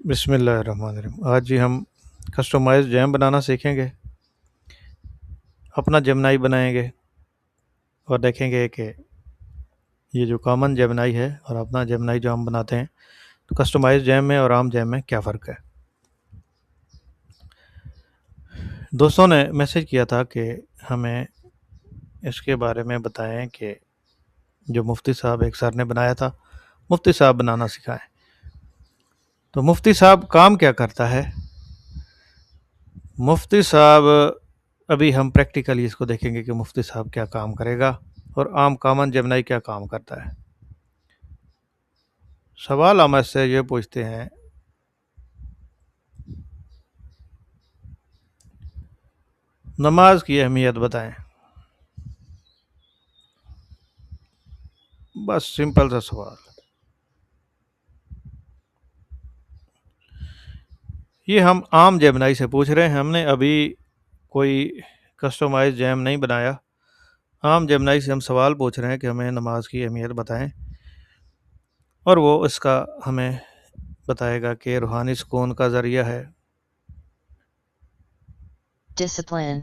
بسم اللہ الرحمن الرحیم۔ آج جی ہم کسٹمائز جیم بنانا سیکھیں گے، اپنا جیمنائی بنائیں گے اور دیکھیں گے کہ یہ جو کامن جیمنائی ہے اور اپنا جیمنائی جو ہم بناتے ہیں تو کسٹمائز جیم میں اور عام جیم میں کیا فرق ہے۔ دوستوں نے میسیج کیا تھا کہ ہمیں اس کے بارے میں بتائیں کہ جو مفتی صاحب ایک سر نے بنایا تھا، مفتی صاحب بنانا سکھائیں۔ تو مفتی صاحب کام کیا کرتا ہے؟ مفتی صاحب ابھی ہم پریکٹیکلی اس کو دیکھیں گے کہ مفتی صاحب کیا کام کرے گا اور عام کامن جیمنائی کیا کام کرتا ہے۔ سوال ہم اس سے یہ پوچھتے ہیں، نماز کی اہمیت بتائیں۔ بس سمپل سا سوال، یہ ہم عام جیمنائی سے پوچھ رہے ہیں۔ ہم نے ابھی کوئی کسٹمائز جیم نہیں بنایا، عام جیمنائی سے ہم سوال پوچھ رہے ہیں کہ ہمیں نماز کی اہمیت بتائیں، اور وہ اس کا ہمیں بتائے گا کہ روحانی سکون کا ذریعہ ہے، discipline,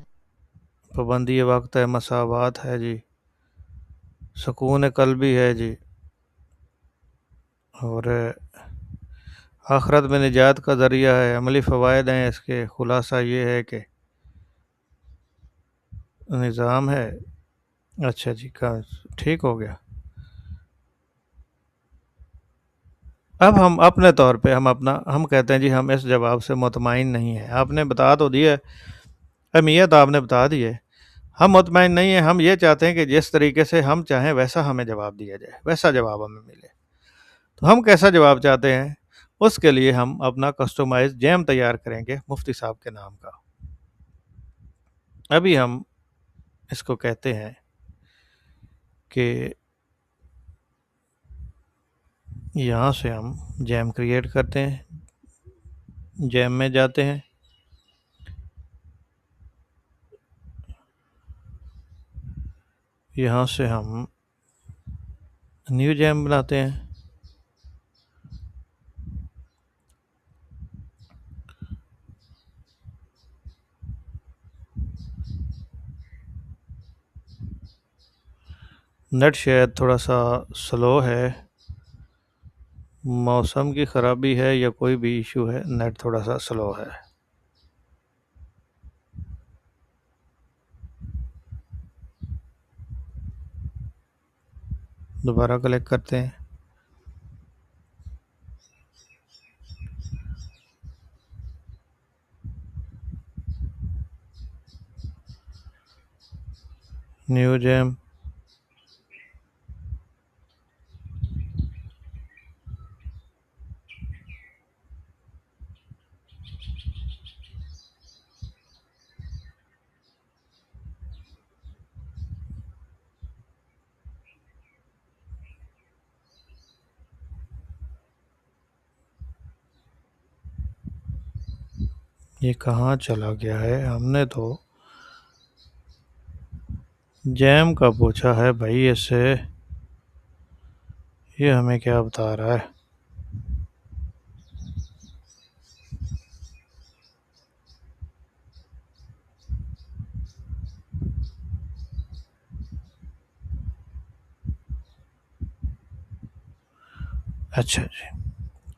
پابندی وقت ہے، مساوات ہے جی، سکون قلبی ہے جی، اور آخرت میں نجات کا ذریعہ ہے، عملی فوائد ہیں اس کے۔ خلاصہ یہ ہے کہ نظام ہے۔ اچھا جی، ٹھیک ہو گیا۔ اب ہم اپنے طور پہ ہم کہتے ہیں جی ہم اس جواب سے مطمئن نہیں ہیں۔ آپ نے بتا تو دی ہے، اہمیت آپ نے بتا دی ہے، ہم مطمئن نہیں ہیں۔ ہم یہ چاہتے ہیں کہ جس طریقے سے ہم چاہیں ویسا ہمیں جواب دیا جائے، ویسا جواب ہمیں ملے۔ تو ہم کیسا جواب چاہتے ہیں، اس کے لیے ہم اپنا کسٹمائز جیم تیار کریں گے مفتی صاحب کے نام کا۔ ابھی ہم اس کو کہتے ہیں کہ یہاں سے ہم جیم کریٹ کرتے ہیں، جیم میں جاتے ہیں، یہاں سے ہم نیو جیم بناتے ہیں، نیٹ شاید تھوڑا سا سلو ہے، موسم کی خرابی ہے یا کوئی بھی ایشو ہے، نیٹ تھوڑا سا سلو ہے۔ دوبارہ کلک کرتے ہیں، نیو جیم، یہ کہاں چلا گیا ہے؟ ہم نے تو جیم کا پوچھا ہے بھائی اس سے، یہ ہمیں کیا بتا رہا ہے؟ اچھا جی،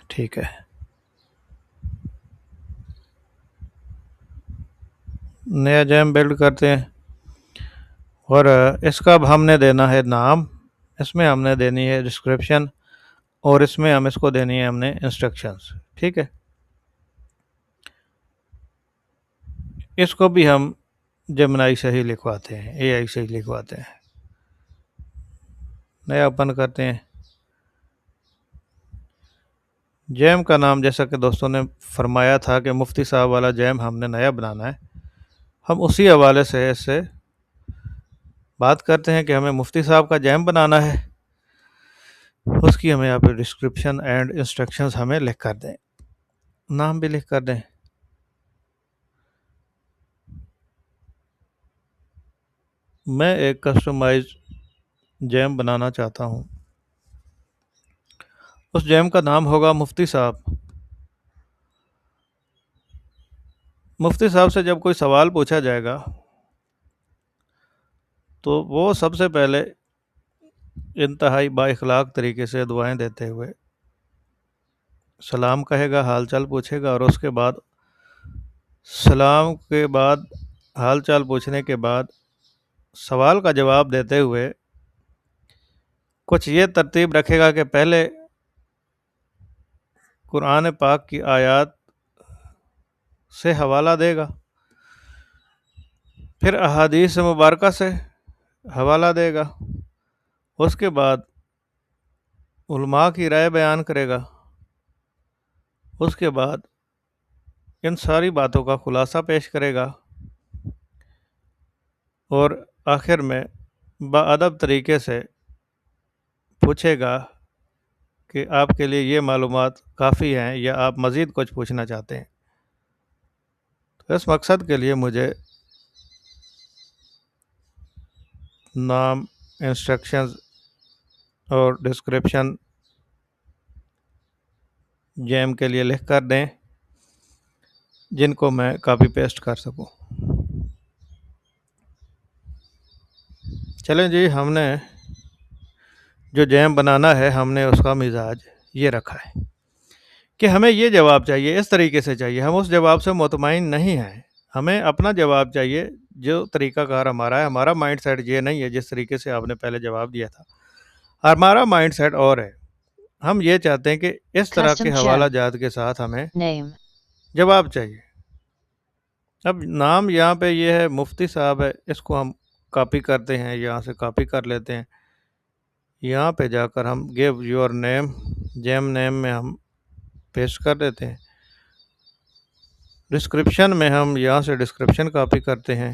ٹھیک ہے، نیا جیم بلڈ کرتے ہیں، اور اس کا اب ہم نے دینا ہے نام، اس میں ہم نے دینی ہے ڈسکرپشن، اور اس میں ہم اس کو دینی ہے ہم نے انسٹرکشنز، ٹھیک ہے۔ اس کو بھی ہم جیمنائی سے ہی لکھواتے ہیں، اے آئی سے ہی لکھواتے ہیں۔ نیا اوپن کرتے ہیں، جیم کا نام جیسا کہ دوستوں نے فرمایا تھا کہ مفتی صاحب والا جیم ہم نے نیا بنانا ہے، ہم اسی حوالے سے اس سے بات کرتے ہیں کہ ہمیں مفتی صاحب کا جیم بنانا ہے، اس کی ہمیں یہاں پہ ڈسکرپشن اینڈ انسٹرکشنز ہمیں لکھ کر دیں، نام بھی لکھ کر دیں۔ میں ایک کسٹمائز جیم بنانا چاہتا ہوں، اس جیم کا نام ہوگا مفتی صاحب، مفتی صاحب سے جب کوئی سوال پوچھا جائے گا تو وہ سب سے پہلے انتہائی با اخلاق طریقے سے دعائیں دیتے ہوئے سلام کہے گا، حال چال پوچھے گا، اور اس کے بعد سلام کے بعد حال چال پوچھنے کے بعد سوال کا جواب دیتے ہوئے کچھ یہ ترتیب رکھے گا کہ پہلے قرآن پاک کی آیات سے حوالہ دے گا، پھر احادیث مبارکہ سے حوالہ دے گا، اس کے بعد علماء کی رائے بیان کرے گا، اس کے بعد ان ساری باتوں کا خلاصہ پیش کرے گا، اور آخر میں باادب طریقے سے پوچھے گا کہ آپ کے لیے یہ معلومات کافی ہیں یا آپ مزید کچھ پوچھنا چاہتے ہیں۔ تو اس مقصد کے لیے مجھے نام، انسٹرکشنز اور ڈسکرپشن جیم کے لیے لکھ کر دیں جن کو میں کاپی پیسٹ کر سکوں۔ چلیں جی، ہم نے جو جیم بنانا ہے ہم نے اس کا مزاج یہ رکھا ہے کہ ہمیں یہ جواب چاہیے، اس طریقے سے چاہیے، ہم اس جواب سے مطمئن نہیں ہیں، ہمیں اپنا جواب چاہیے جو طریقہ کار ہمارا ہے۔ ہمارا مائنڈ سیٹ یہ نہیں ہے جس طریقے سے آپ نے پہلے جواب دیا تھا، ہمارا مائنڈ سیٹ اور ہے۔ ہم یہ چاہتے ہیں کہ اس طرح کے حوالہ جات کے ساتھ ہمیں جواب چاہیے۔ اب نام یہاں پہ یہ ہے، مفتی صاحب ہے، اس کو ہم کاپی کرتے ہیں، یہاں سے کاپی کر لیتے ہیں، یہاں پہ جا کر ہم گیو یور نیم، جیم نیم میں ہم پیسٹ کر دیتے ہیں۔ ڈسکرپشن میں ہم یہاں سے ڈسکرپشن کاپی کرتے ہیں،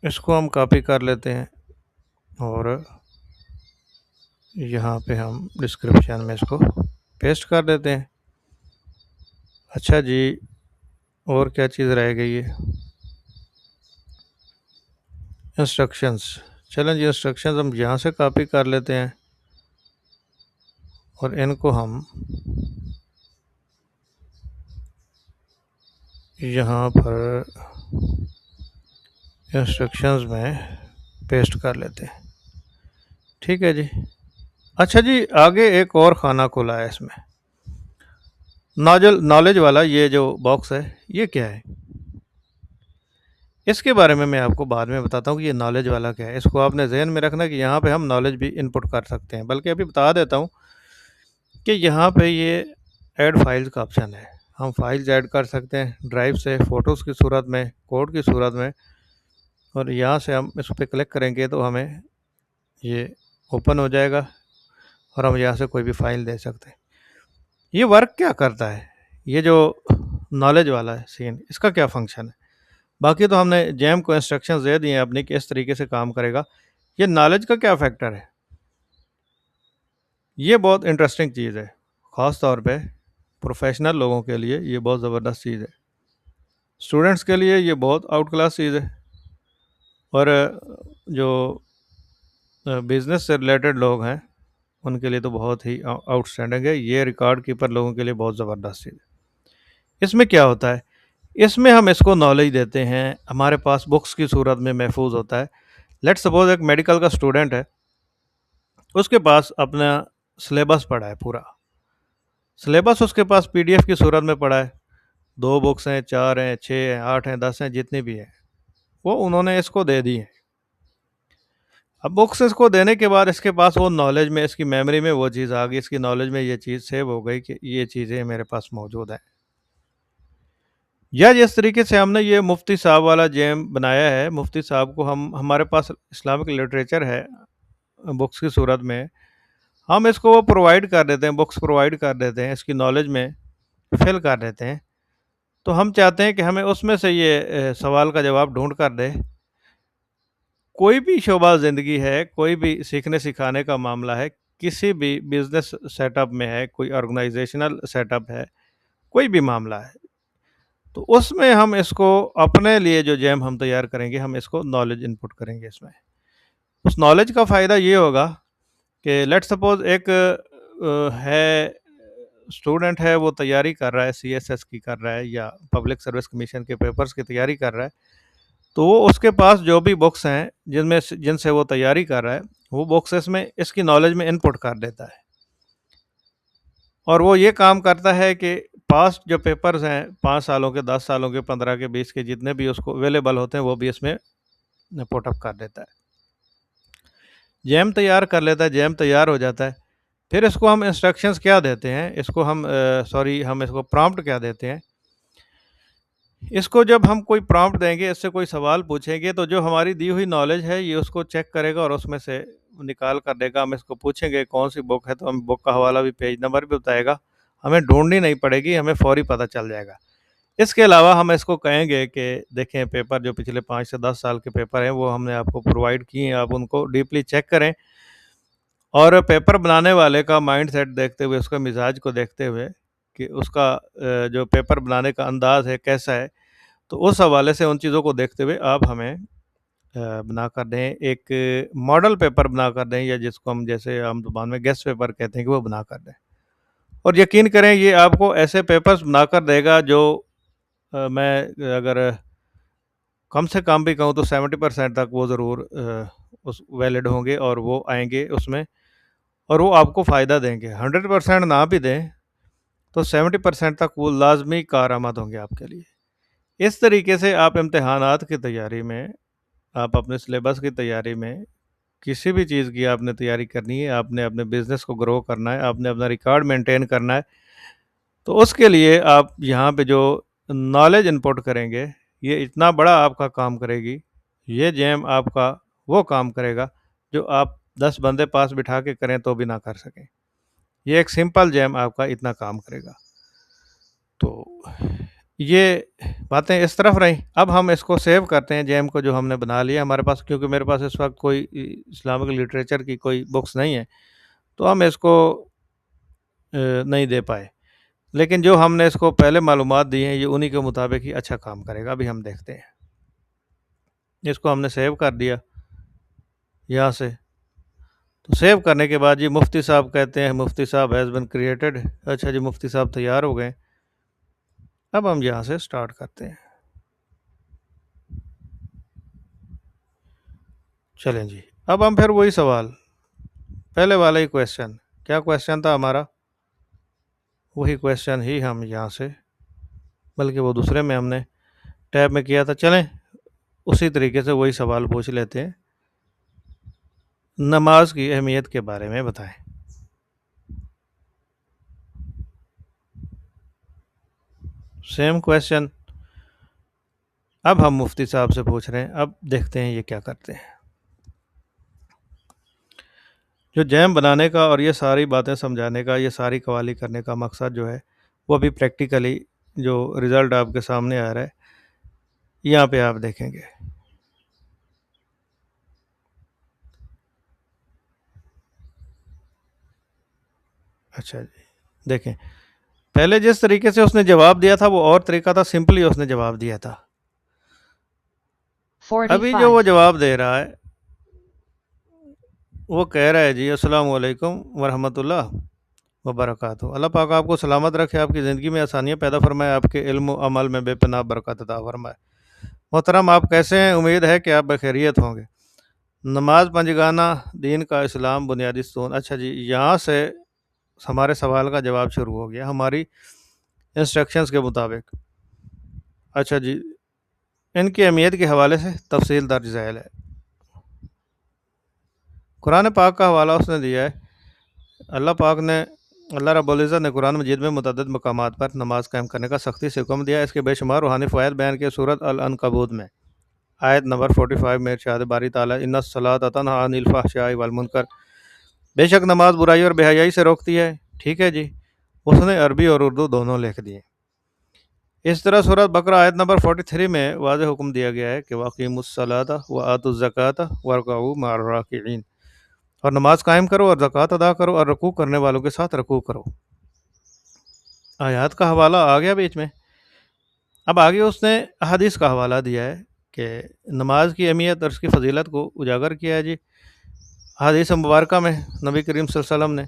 اس کو ہم کاپی کر لیتے ہیں اور یہاں پہ ہم ڈسکرپشن میں اس کو پیسٹ کر دیتے ہیں۔ اچھا جی، اور کیا چیز رہ گئی ہے؟ انسٹرکشنز۔ چلیں جی، انسٹرکشنز ہم یہاں سے کاپی کر لیتے ہیں اور ان کو ہم یہاں پر انسٹرکشنز میں پیسٹ کر لیتے ہیں۔ ٹھیک ہے جی۔ اچھا جی، آگے ایک اور خانہ کھلا ہے اس میں، نالج والا۔ یہ جو باکس ہے یہ کیا ہے؟ اس کے بارے میں آپ کو بعد میں بتاتا ہوں کہ یہ نالج والا کیا ہے۔ اس کو آپ نے ذہن میں رکھنا کہ یہاں پہ ہم نالج بھی انپٹ کر سکتے ہیں، بلکہ ابھی بتا دیتا ہوں کہ یہاں پہ یہ ایڈ فائلز کا آپشن ہے، ہم فائلز ایڈ کر سکتے ہیں ڈرائیو سے، فوٹوز کی صورت میں، کوڈ کی صورت میں، اور یہاں سے ہم اس پہ کلک کریں گے تو ہمیں یہ اوپن ہو جائے گا اور ہم یہاں سے کوئی بھی فائل دے سکتے ہیں۔ یہ ورک کیا کرتا ہے؟ یہ جو نالج والا ہے سین، اس کا کیا فنکشن ہے؟ باقی تو ہم نے جیم کو انسٹرکشن دے دیے ہیں اپنی کہ اس طریقے سے کام کرے گا۔ یہ نالج کا کیا فیکٹر ہے؟ یہ بہت انٹرسٹنگ چیز ہے، خاص طور پہ پروفیشنل لوگوں کے لیے یہ بہت زبردست چیز ہے، اسٹوڈنٹس کے لیے یہ بہت آؤٹ کلاس چیز ہے، اور جو بزنس سے ریلیٹڈ لوگ ہیں ان کے لیے تو بہت ہی آؤٹ اسٹینڈنگ ہے۔ یہ ریکارڈ کیپر لوگوں کے لیے بہت زبردست چیز ہے۔ اس میں کیا ہوتا ہے؟ اس میں ہم اس کو نالج دیتے ہیں، ہمارے پاس بکس کی صورت میں محفوظ ہوتا ہے۔ لیٹ سپوز ایک میڈیکل کا اسٹوڈنٹ ہے، اس کے پاس اپنا سلیبس پڑھا ہے، پورا سلیبس اس کے پاس PDF کی صورت میں پڑھا ہے، 2 بکس ہیں، 4 ہیں، 6 ہیں، 8 ہیں، 10 ہیں، جتنی بھی ہیں، وہ انہوں نے اس کو دے دی ہیں۔ اب بکس اس کو دینے کے بعد اس کے پاس وہ نالج میں، اس کی میموری میں وہ چیز آ گئی، اس کی نالج میں یہ چیز سیو ہو گئی کہ یہ چیزیں میرے پاس موجود ہیں۔ یا جس طریقے سے ہم نے یہ مفتی صاحب والا جیم بنایا ہے، مفتی صاحب کو ہمارے پاس اسلامک لٹریچر ہے بکس کی صورت میں، ہم اس کو وہ پرووائڈ کر دیتے ہیں، بکس پرووائڈ کر دیتے ہیں، اس کی نالج میں فل کر دیتے ہیں۔ تو ہم چاہتے ہیں کہ ہمیں اس میں سے یہ سوال کا جواب ڈھونڈ کر دے۔ کوئی بھی شعبہ زندگی ہے، کوئی بھی سیکھنے سکھانے کا معاملہ ہے، کسی بھی بزنس سیٹ اپ میں ہے، کوئی آرگنائزیشنل سیٹ اپ ہے، کوئی بھی معاملہ ہے، تو اس میں ہم اس کو اپنے لیے جو جیم ہم تیار کریں گے، ہم اس کو نالج انپٹ کریں گے۔ اس میں اس نالج کا فائدہ یہ ہوگا کہ لیٹ سپوز ایک ہے اسٹوڈنٹ ہے وہ تیاری کر رہا ہے CSS کی کر رہا ہے یا پبلک سروس کمیشن کے پیپرز کی تیاری کر رہا ہے، تو وہ اس کے پاس جو بھی بکس ہیں جن سے وہ تیاری کر رہا ہے وہ بکس اس میں اس کی نالج میں انپٹ کر دیتا ہے، اور وہ یہ کام کرتا ہے کہ پاسٹ جو پیپرز ہیں 5 سالوں کے، 10 سالوں کے، 15 کے، 20 کے، جتنے بھی اس کو اویلیبل ہوتے ہیں وہ بھی اس میں پٹ اپ کر دیتا ہے، جیم تیار کر لیتا ہے، جیم تیار ہو جاتا ہے۔ پھر اس کو ہم انسٹرکشنز کیا دیتے ہیں، اس کو ہم ہم اس کو پرامپٹ کیا دیتے ہیں۔ اس کو جب ہم کوئی پرامپٹ دیں گے، اس سے کوئی سوال پوچھیں گے، تو جو ہماری دی ہوئی نالج ہے یہ اس کو چیک کرے گا اور اس میں سے نکال کر دے گا۔ ہم اس کو پوچھیں گے کون سی بک ہے تو ہم بک کا حوالہ بھی، پیج نمبر بھی بتائے گا، ہمیں ڈھونڈنی نہیں پڑے گی، ہمیں فوری پتہ چل جائے گا۔ اس کے علاوہ ہم اس کو کہیں گے کہ دیکھیں پیپر جو پچھلے 5 سے 10 سال کے پیپر ہیں وہ ہم نے آپ کو پرووائڈ کیے ہیں، آپ ان کو ڈیپلی چیک کریں، اور پیپر بنانے والے کا مائنڈ سیٹ دیکھتے ہوئے، اس کا مزاج کو دیکھتے ہوئے کہ اس کا جو پیپر بنانے کا انداز ہے کیسا ہے، تو اس حوالے سے ان چیزوں کو دیکھتے ہوئے آپ ہمیں بنا کر دیں، ایک ماڈل پیپر بنا کر دیں، یا جس کو ہم جیسے عام زبان میں گیسٹ پیپر کہتے ہیں کہ وہ بنا کر دیں، اور یقین کریں یہ آپ کو ایسے پیپرز بنا کر دے گا جو میں اگر کم سے کم بھی کہوں تو 70% تک وہ ضرور اس ویلڈ ہوں گے، اور وہ آئیں گے اس میں، اور وہ آپ کو فائدہ دیں گے۔ 100% نہ بھی دیں تو 70% تک وہ لازمی کارآمد ہوں گے آپ کے لیے۔ اس طریقے سے آپ امتحانات کی تیاری میں، آپ اپنے سلیبس کی تیاری میں، کسی بھی چیز کی آپ نے تیاری کرنی ہے، آپ نے اپنے بزنس کو گرو کرنا ہے، آپ نے اپنا ریکارڈ مینٹین کرنا ہے، تو اس کے لیے آپ یہاں پہ جو نالج انپٹ کریں گے یہ اتنا بڑا آپ کا کام کرے گی، یہ جیم آپ کا وہ کام کرے گا جو آپ 10 بندے پاس بٹھا کے کریں تو بھی نہ کر سکیں۔ یہ ایک سمپل جیم آپ کا اتنا کام کرے گا۔ تو یہ باتیں اس طرف رہیں۔ اب ہم اس کو سیو کرتے ہیں جیم کو جو ہم نے بنا لیا ہمارے پاس، کیونکہ میرے پاس اس وقت کوئی اسلامک لٹریچر کی کوئی بکس نہیں ہے تو ہم اس کو نہیں دے پائے، لیکن جو ہم نے اس کو پہلے معلومات دی ہیں یہ انہی کے مطابق ہی اچھا کام کرے گا۔ ابھی ہم دیکھتے ہیں، اس کو ہم نے سیو کر دیا یہاں سے، تو سیو کرنے کے بعد جی مفتی صاحب کہتے ہیں مفتی صاحب ہیز بن کریٹڈ، اچھا جی مفتی صاحب تیار ہو گئے۔ اب ہم یہاں سے سٹارٹ کرتے ہیں، چلیں جی۔ اب ہم پھر وہی سوال، پہلے والا ہی کویسچن، کیا کویسچن تھا ہمارا، وہی کویسچن ہی ہم یہاں سے، بلکہ وہ دوسرے میں ہم نے ٹیب میں کیا تھا، چلیں اسی طریقے سے وہی سوال پوچھ لیتے ہیں، نماز کی اہمیت کے بارے میں بتائیں۔ سیم کویسچن اب ہم مفتی صاحب سے پوچھ رہے ہیں، اب دیکھتے ہیں یہ کیا کرتے ہیں۔ جو جیم بنانے کا اور یہ ساری باتیں سمجھانے کا، یہ ساری قوالی کرنے کا مقصد جو ہے وہ بھی پریکٹیکلی جو رزلٹ آپ کے سامنے آ رہا ہے یہاں پہ آپ دیکھیں گے۔ اچھا جی دیکھیں، پہلے جس طریقے سے اس نے جواب دیا تھا وہ اور طریقہ تھا، سمپلی اس نے جواب دیا تھا۔ ابھی جو وہ جواب دے رہا ہے وہ کہہ رہا ہے جی السلام علیکم ورحمۃ اللہ وبرکاتہ، اللہ پاک آپ کو سلامت رکھے، آپ کی زندگی میں آسانیاں پیدا فرمائے، آپ کے علم و عمل میں بے پناہ برکت عطا فرمائے۔ محترم آپ کیسے ہیں؟ امید ہے کہ آپ بخیریت ہوں گے۔ نماز پنجگانہ دین کا اسلام بنیادی ستون۔ اچھا جی یہاں سے ہمارے سوال کا جواب شروع ہو گیا ہماری انسٹرکشنز کے مطابق۔ اچھا جی ان کی اہمیت کے حوالے سے تفصیل درج ذیل ہے، قرآن پاک کا حوالہ اس نے دیا ہے۔ اللہ رب العزت نے قرآن مجید میں متعدد مقامات پر نماز قائم کرنے کا سختی سے حکم دیا، اس کے بے شمار روحانی فوائد بیان کیے۔ سورۃ العنکبوت میں آیت نمبر 45 میں ارشاد باری تعالیٰ ان الصلاۃ تنہی عن الفحشاء والمنکر، بے شک نماز برائی اور بے حیائی سے روکتی ہے۔ ٹھیک ہے جی، اس نے عربی اور اردو دونوں لکھ دیے۔ اس طرح سورۃ بقرہ آیت نمبر 43 میں واضح حکم دیا گیا ہے کہ وَأَقِیمُوا الصَّلَاةَ وَآتُوا الزَّکَاةَ وَارْکَعُوا مَعَ الرَّاکِعِینَ، اور نماز قائم کرو اور زکوٰۃ ادا کرو اور رکوع کرنے والوں کے ساتھ رکوع کرو۔ آیات کا حوالہ آ گیا بیچ میں۔ اب آگے اس نے احادیث کا حوالہ دیا ہے کہ نماز کی اہمیت اور اس کی فضیلت کو اجاگر کیا ہے جی حدیث مبارکہ میں نبی کریم صلی اللہ علیہ وسلم نے،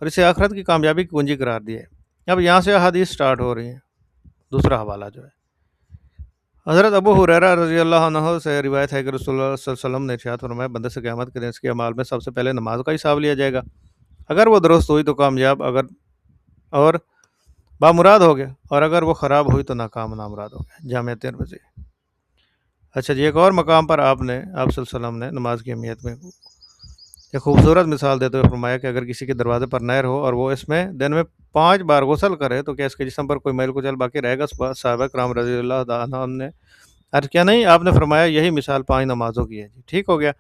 اور اسے آخرت کی کامیابی کی کنجی قرار دی ہے۔ اب یہاں سے احادیث سٹارٹ ہو رہی ہیں. دوسرا حوالہ جو ہے حضرت ابو ہریرہ رضی اللہ عنہ سے روایت ہے کہ رسول اللہ صلی اللہ علیہ وسلم نے ارشاد فرمایا بندے سے قیامت کے دن اس کے اعمال میں سب سے پہلے نماز کا حساب لیا جائے گا. اگر وہ درست ہوئی تو کامیاب اور بامراد ہو گیا، اور اگر وہ خراب ہوئی تو ناکام نامراد ہو گیا. جامع ترمذی. اچھا جی، ایک اور مقام پر آپ صلی اللہ علیہ وسلم نے نماز کی اہمیت میں ایک خوبصورت مثال دیتے ہوئے فرمایا کہ اگر کسی کے دروازے پر نہر ہو اور وہ اس میں دن میں 5 بار غسل کرے تو کیا اس کے جسم پر کوئی میل کچل باقی رہے گا؟ صحابہ کرام رضی اللہ عنہ نے عرض کیا نہیں، آپ نے فرمایا یہی مثال 5 نمازوں کی ہے. جی ٹھیک ہو گیا،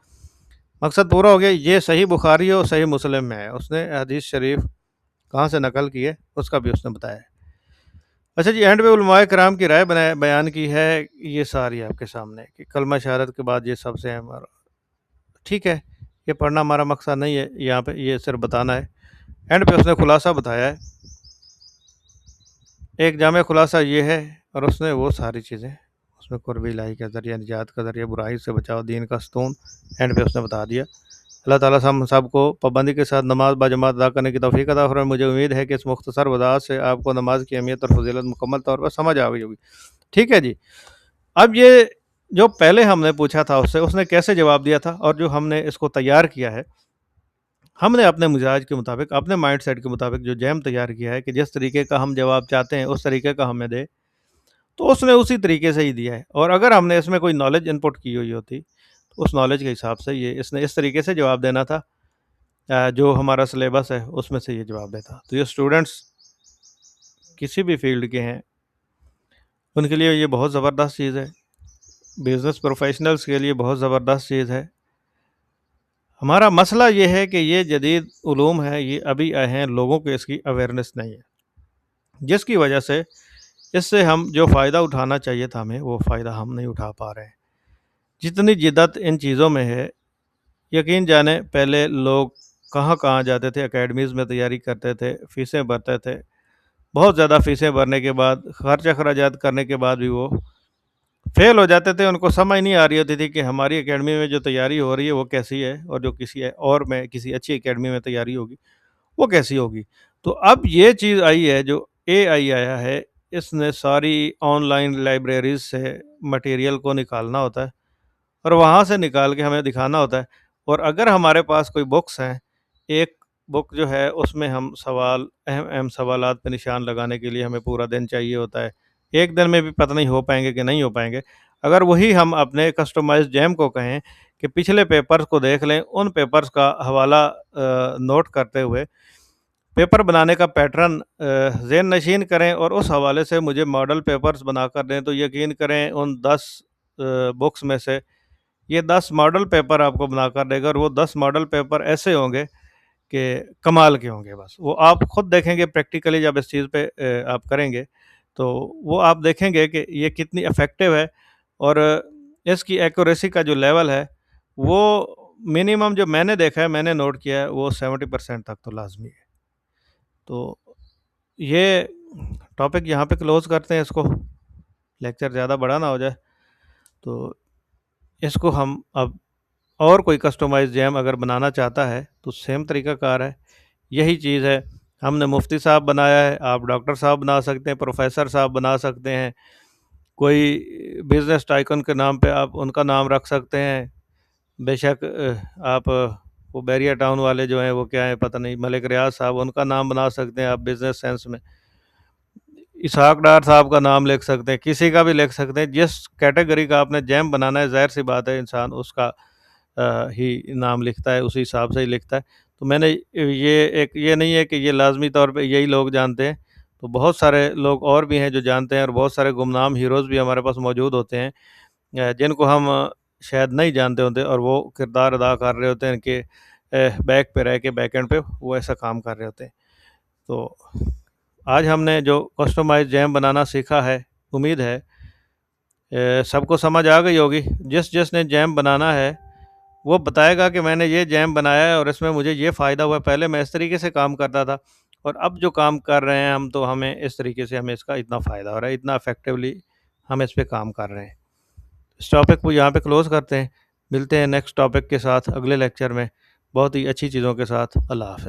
مقصد پورا ہو گیا. یہ صحیح بخاری اور صحیح مسلم میں ہے. اس نے حدیث شریف کہاں سے نقل کی ہے اس کا بھی اس نے بتایا ہے. اچھا جی، اینڈ پہ علماء کرام کی رائے بیان کی ہے. یہ ساری آپ کے سامنے کہ کلمہ شہادت کے بعد یہ سب سے اہم. ٹھیک ہے، یہ پڑھنا ہمارا مقصد نہیں ہے یہاں پہ، یہ صرف بتانا ہے. اینڈ پہ اس نے خلاصہ بتایا ہے، ایک جامع خلاصہ یہ ہے، اور اس نے وہ ساری چیزیں اس میں قرب الہی کا ذریعہ، نجات کا ذریعہ، برائی سے بچاؤ، دین کا ستون، اینڈ پہ اس نے بتا دیا. اللہ تعالیٰ ہم سب کو پابندی کے ساتھ نماز باجماعت ادا کرنے کی توفیق عطا فرمائے. مجھے امید ہے کہ اس مختصر وضاحت سے آپ کو نماز کی اہمیت اور فضیلت مکمل طور پر سمجھ آ گئی ہوگی. ٹھیک ہے جی. اب یہ جو پہلے ہم نے پوچھا تھا اس نے کیسے جواب دیا تھا، اور جو ہم نے اس کو تیار کیا ہے، ہم نے اپنے مزاج کے مطابق، اپنے مائنڈ سیٹ کے مطابق جو جیم تیار کیا ہے کہ جس طریقے کا ہم جواب چاہتے ہیں اس طریقے کا ہمیں دے، تو اس نے اسی طریقے سے ہی دیا ہے. اور اگر ہم نے اس میں کوئی نالج انپٹ کی ہوئی ہوتی تو اس نالج کے حساب سے اس نے اس طریقے سے جواب دینا تھا، جو ہمارا سلیبس ہے اس میں سے یہ جواب دیتا. تو یہ اسٹوڈنٹس کسی بھی فیلڈ کے ہیں ان کے لیے یہ بہت زبردست چیز ہے. بزنس پروفیشنلز کے لیے بہت زبردست چیز ہے. ہمارا مسئلہ یہ ہے کہ یہ جدید علوم ہے، یہ ابھی آئے ہیں، لوگوں کو اس کی اویئرنیس نہیں ہے، جس کی وجہ سے اس سے ہم جو فائدہ اٹھانا چاہیے تھا ہمیں، وہ فائدہ ہم نہیں اٹھا پا رہے ہیں. جتنی جدت ان چیزوں میں ہے، یقین جانے پہلے لوگ کہاں جاتے تھے، اکیڈمیز میں تیاری کرتے تھے، فیسیں بھرتے تھے. بہت زیادہ فیسیں بھرنے کے بعد، خرچ اخراجات کرنے کے بعد بھی وہ فیل ہو جاتے تھے. ان کو سمجھ نہیں آ رہی ہوتی تھی کہ ہماری اکیڈمی میں جو تیاری ہو رہی ہے وہ کیسی ہے، اور جو کسی اچھی اکیڈمی میں تیاری ہوگی وہ کیسی ہوگی. تو اب یہ چیز آئی ہے، جو اے آئی آیا ہے، اس نے ساری آن لائن لائبریریز سے مٹیریل کو نکالنا ہوتا ہے اور وہاں سے نکال کے ہمیں دکھانا ہوتا ہے. اور اگر ہمارے پاس کوئی بکس ہیں، ایک بک جو ہے اس میں ہم اہم سوالات پہ نشان لگانے کے لیے ہمیں پورا دن چاہیے ہوتا ہے. ایک دن میں بھی پتہ نہیں ہو پائیں گے کہ نہیں ہو پائیں گے. اگر وہی ہم اپنے کسٹمائز جیم کو کہیں کہ پچھلے پیپرز کو دیکھ لیں، ان پیپرز کا حوالہ نوٹ کرتے ہوئے پیپر بنانے کا پیٹرن ذہن نشین کریں اور اس حوالے سے مجھے ماڈل پیپرز بنا کر دیں، تو یقین کریں ان 10 بکس میں سے یہ 10 ماڈل پیپر آپ کو بنا کر دے گا. اور وہ 10 ماڈل پیپر ایسے ہوں گے کہ کمال کے ہوں گے. بس وہ آپ خود دیکھیں گے پریکٹیکلی، جب اس چیز پہ آپ کریں گے تو وہ آپ دیکھیں گے کہ یہ کتنی افیکٹو ہے، اور اس کی ایکوریسی کا جو لیول ہے وہ منیمم جو میں نے دیکھا ہے، میں نے نوٹ کیا ہے، وہ 70% تک تو لازمی ہے. تو یہ ٹاپک یہاں پہ کلوز کرتے ہیں، اس کو لیکچر زیادہ بڑا نہ ہو جائے. تو اس کو ہم اب اور کوئی کسٹمائز جیم اگر بنانا چاہتا ہے تو سیم طریقہ کار ہے، یہی چیز ہے. ہم نے مفتی صاحب بنایا ہے، آپ ڈاکٹر صاحب بنا سکتے ہیں، پروفیسر صاحب بنا سکتے ہیں، کوئی بزنس ٹائکن کے نام پہ آپ ان کا نام رکھ سکتے ہیں. بے شک آپ وہ بیریا ٹاؤن والے جو ہیں وہ کیا ہیں پتہ نہیں، ملک ریاض صاحب، ان کا نام بنا سکتے ہیں آپ بزنس سینس میں. اسحاق ڈار صاحب کا نام لکھ سکتے ہیں، کسی کا بھی لکھ سکتے ہیں. جس کیٹیگری کا آپ نے جیم بنانا ہے، ظاہر سی بات ہے انسان اس کا ہی نام لکھتا ہے، اسی حساب سے ہی لکھتا ہے. تو میں نے یہ نہیں ہے کہ یہ لازمی طور پہ یہی لوگ جانتے ہیں. تو بہت سارے لوگ اور بھی ہیں جو جانتے ہیں، اور بہت سارے گمنام ہیروز بھی ہمارے پاس موجود ہوتے ہیں جن کو ہم شاید نہیں جانتے ہوتے، اور وہ کردار ادا کر رہے ہوتے ہیں کہ بیک پہ رہ کے، بیک اینڈ پہ وہ ایسا کام کر رہے ہوتے ہیں. تو آج ہم نے جو کسٹمائز جیم بنانا سیکھا ہے، امید ہے سب کو سمجھ آ گئی ہوگی. جس نے جیم بنانا ہے وہ بتائے گا کہ میں نے یہ جیم بنایا ہے اور اس میں مجھے یہ فائدہ ہوا. پہلے میں اس طریقے سے کام کرتا تھا، اور اب جو کام کر رہے ہیں ہم، تو ہمیں اس طریقے سے ہمیں اس کا اتنا فائدہ ہو رہا ہے، اتنا افیکٹولی ہم اس پہ کام کر رہے ہیں. اس ٹاپک کو یہاں پہ کلوز کرتے ہیں. ملتے ہیں نیکسٹ ٹاپک کے ساتھ اگلے لیکچر میں، بہت ہی اچھی چیزوں کے ساتھ. اللہ حافظ.